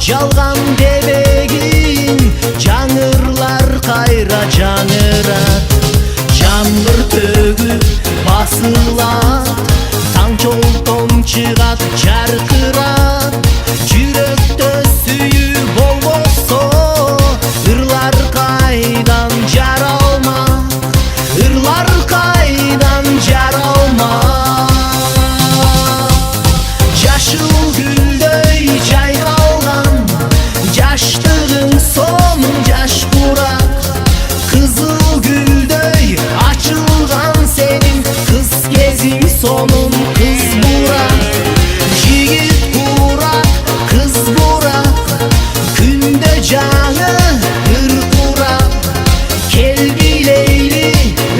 жалган дебегин жаңырлар кайра жаңырат. Жамгыр төгүп басылат, таң чолтон чыгат жаркырат. Жүрөктө сүйүү болбосо ырлар кайдан жаралмак, ырлар кайдан жаралмак. Жашыл гүлдөй жайкалган жаштыгың сонун жаш курак, кызыл гүлдөй ачылган сенин кыз кезиң сонун кыз бурак. Жигит курак, кыз бурак, күндө жаңы ыр курак. Кел билейли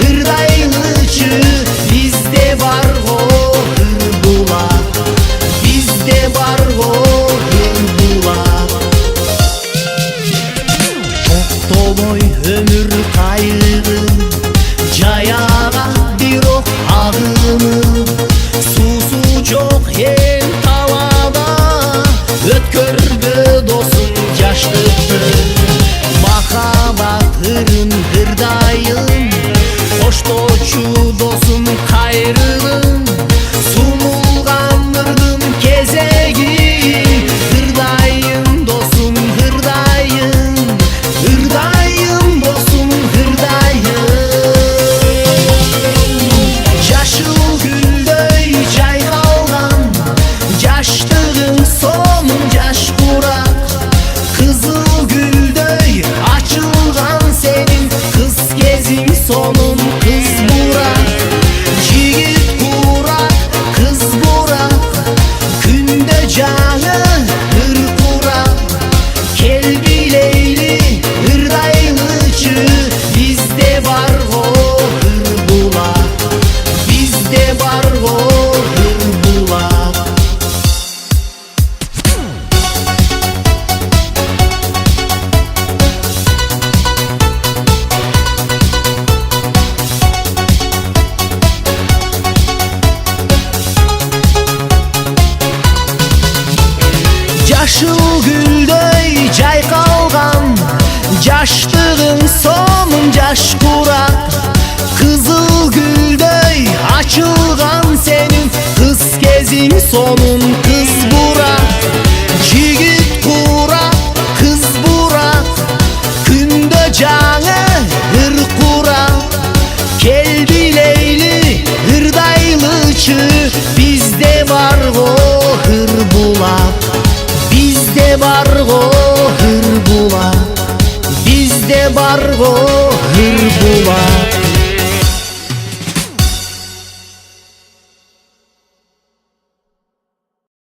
ырдайлычы, бизде бар го ыр булак, бизде бар го ыр булак. Токтобой өмүр кайгы, жаяга бирок агымы. Суусу жок эл талаада, өткөрбө досуң жаштыкты. Махаббат ырын ырдайын, коштоочу досум кайрылын. Сумулган ырдын кезеги, ырдайын досум ырдайын, ырдайын досум ырдайын. Жашыл гүлдөй жайкалган жаштыгың сонун жаш курак, кызыл гүлдөй ачылган сенин кыз кезиң сонун кыз бурак. Жигит курак, кыз бурак, күндө жаңы ыр курак. Кел билейли ырдайлычы, бизде бар го ыр булак, бизде бар го ыр булак. Жашыл гүлдөй жайкалган жаштыгың сонун жаш курак, кызыл гүлдөй ачылган сенин кыз кезиң сонун кыз бурак. Жигит курак, кыз бурак, күндө жаңы ыр курак. Кел билейли ырдайлычы, бизде бар го ыр булак, бизде бар